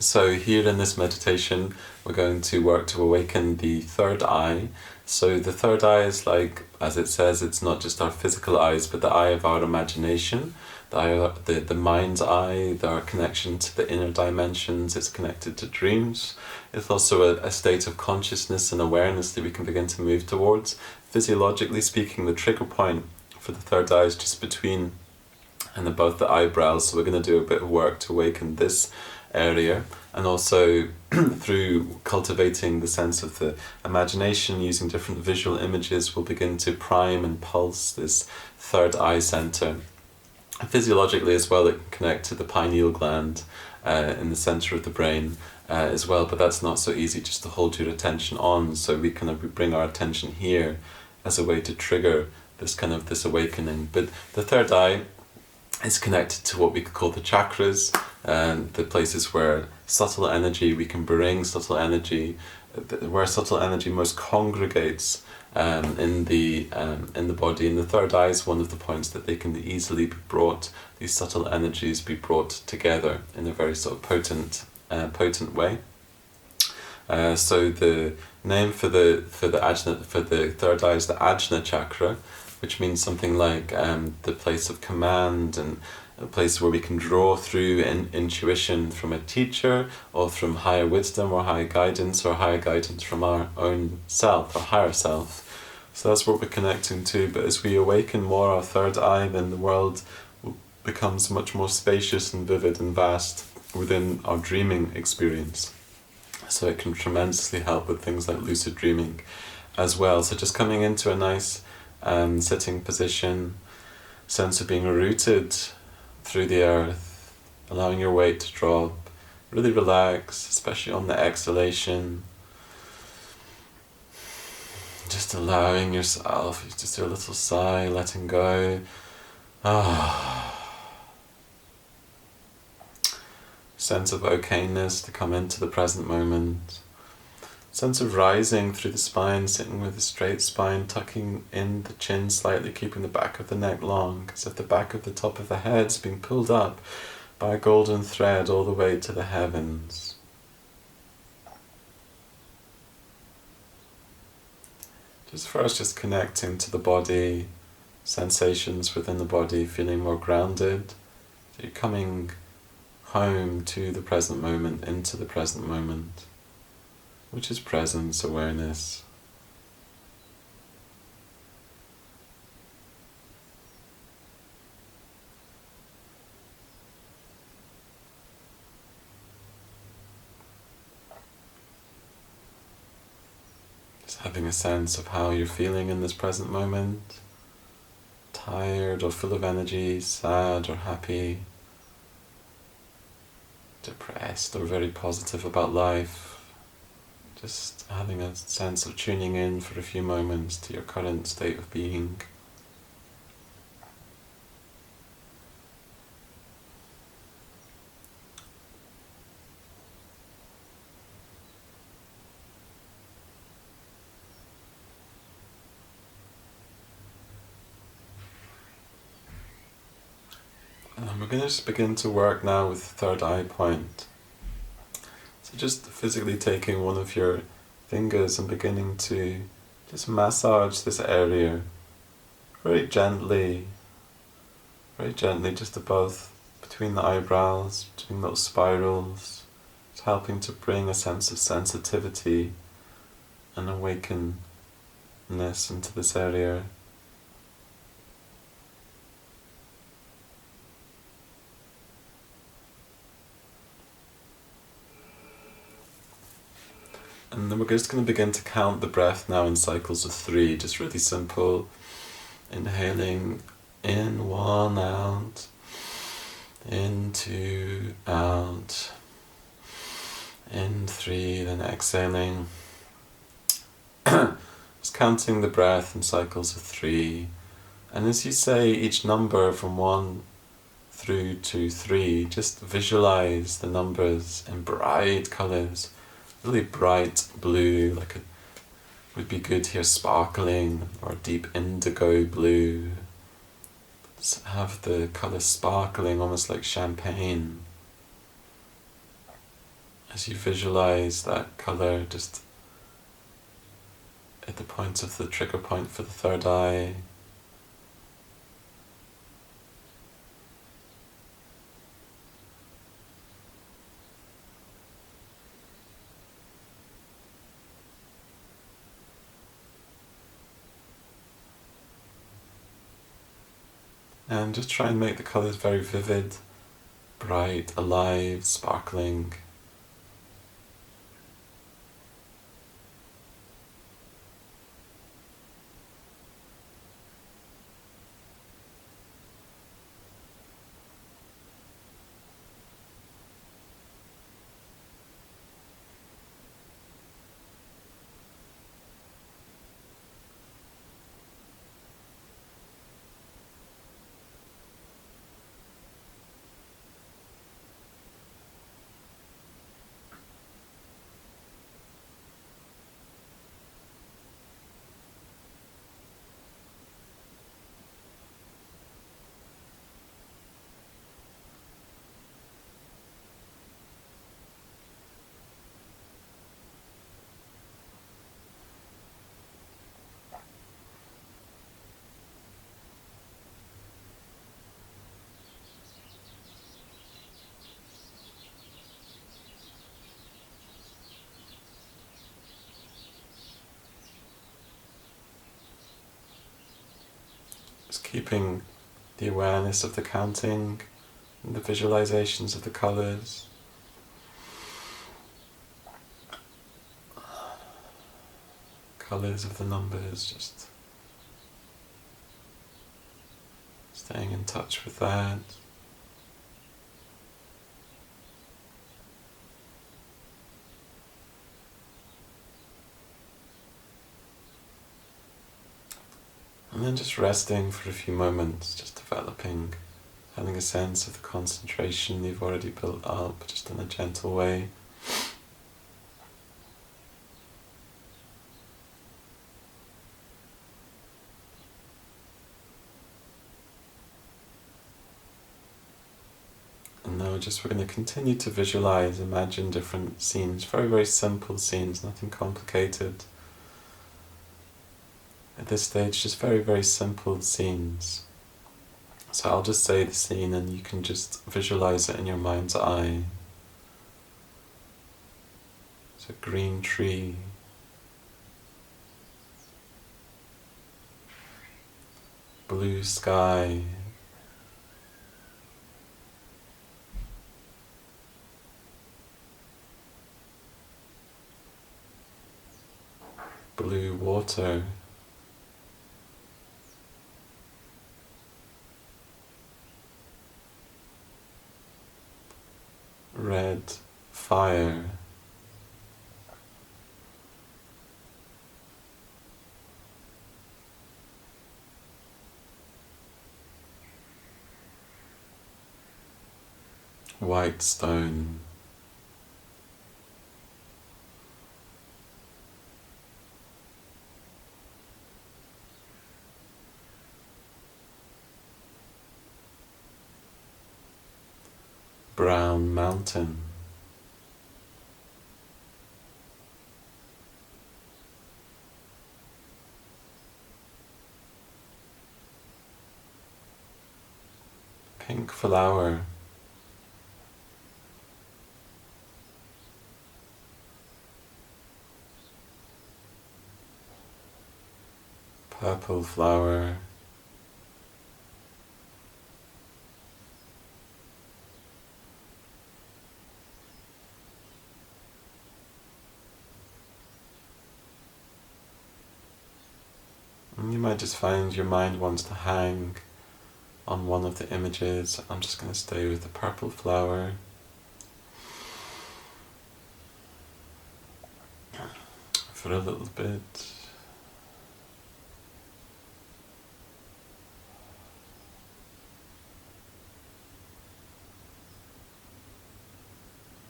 So here in this meditation, we're going to work to awaken the third eye. So the third eye is like, as it says, it's not just our physical eyes, but the eye of our imagination, the mind's eye, our connection to the inner dimensions. It's connected to dreams. It's also a state of consciousness and awareness that we can begin to move towards. Physiologically speaking, the trigger point for the third eye is just between and above the eyebrows. So we're going to do a bit of work to awaken this area, and also through cultivating the sense of the imagination, using different visual images, we'll begin to prime and pulse this third eye center. Physiologically as well, it can connect to the pineal gland in the center of the brain as well, but that's not so easy just to hold your attention on, so we kind of bring our attention here as a way to trigger this awakening. But the third eye is connected to what we could call the chakras, and the places where subtle energy, we can bring subtle energy, where subtle energy most congregates in the body. And the third eye is one of the points that they can easily be brought, these subtle energies be brought together in a very sort of potent way. So the name for the third eye is the Ajna chakra, which means something like the place of command, and a place where we can draw through intuition from a teacher, or from higher wisdom or higher guidance from our own self, our higher self. So that's what we're connecting to. But as we awaken more our third eye, then the world becomes much more spacious and vivid and vast within our dreaming experience. So it can tremendously help with things like lucid dreaming as well. So just coming into a nice sitting position, sense of being rooted through the earth, allowing your weight to drop, really relax, especially on the exhalation. Just allowing yourself, just do a little sigh, letting go. Sense of okayness to come into the present moment. Sense of rising through the spine, sitting with a straight spine, tucking in the chin slightly, keeping the back of the neck long, as if the back of the top of the head is being pulled up by a golden thread all the way to the heavens. Just first, just connecting to the body, sensations within the body, feeling more grounded. So you're coming home to the present moment, into the present moment, which is presence, awareness. Just having a sense of how you're feeling in this present moment. Tired or full of energy, sad or happy, depressed or very positive about life. Just having a sense of tuning in for a few moments to your current state of being. And we're going to just begin to work now with the third eye point. So just physically taking one of your fingers and beginning to just massage this area very gently just above, between the eyebrows, between those spirals, just helping to bring a sense of sensitivity and awakenness into this area. And then we're just going to begin to count the breath now in cycles of 3, just really simple. Inhaling in, 1, out, in, 2, out, in, 3, then exhaling. Just counting the breath in cycles of 3. And as you say each number from 1 through to 3, just visualize the numbers in bright colours. Really bright blue, like it would be good here, sparkling, or deep indigo blue. Just have the colour sparkling, almost like champagne. As you visualize that colour just at the point of the trigger point for the third eye, and just try and make the colours very vivid, bright, alive, sparkling. Just keeping the awareness of the counting and the visualizations of the colours. Colours of the numbers, just staying in touch with that. And then just resting for a few moments, just developing, having a sense of the concentration you've already built up, just in a gentle way. And now we're going to continue to visualize, imagine different scenes, very, very simple scenes, nothing complicated. At this stage, just very, very simple scenes. So I'll just say the scene and you can just visualize it in your mind's eye. It's a green tree, blue sky, blue water, red fire, white stone, brown mountain, pink flower, purple flower, and you might just find your mind wants to hang on one of the images. I'm just going to stay with the purple flower. For a little bit.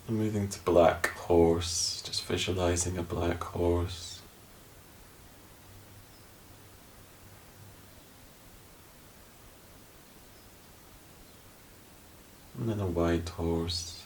And moving to black horse, just visualizing a black horse. And then a white horse.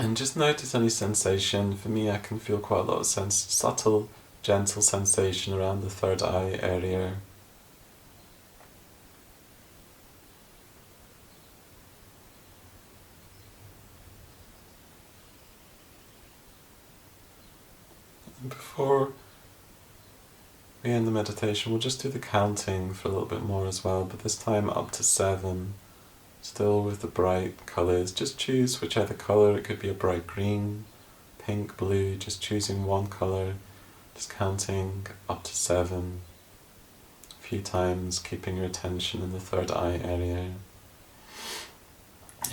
And just notice any sensation. For me, I can feel quite a lot of subtle, gentle sensation around the third eye area. And before we end the meditation, we'll just do the counting for a little bit more as well, but this time up to 7. Still with the bright colours. Just choose whichever colour. It could be a bright green, pink, blue. Just choosing one colour. Just counting up to 7. A few times, keeping your attention in the third eye area.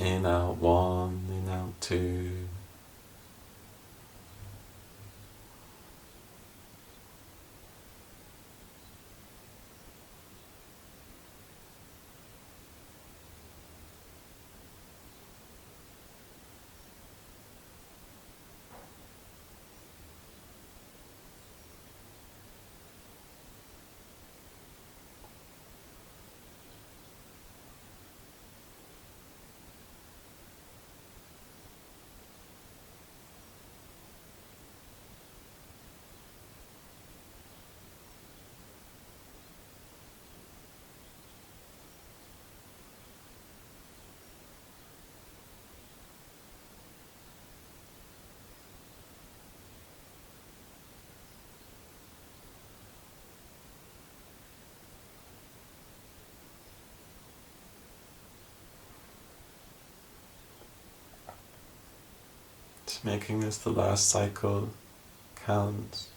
In, out, 1. In, out, 2. Just making this the last cycle count.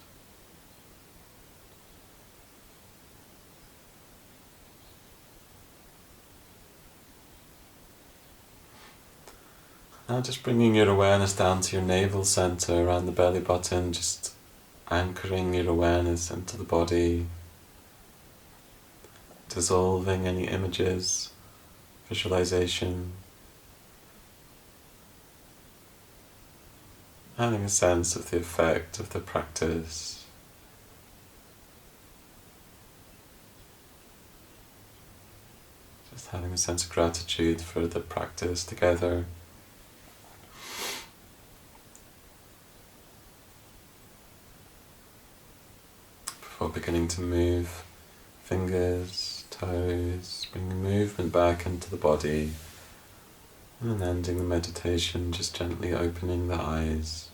Now just bringing your awareness down to your navel center, around the belly button, just anchoring your awareness into the body, dissolving any images, visualization, having a sense of the effect of the practice. Just having a sense of gratitude for the practice together. Before beginning to move fingers, toes, bringing movement back into the body, and ending the meditation, just gently opening the eyes.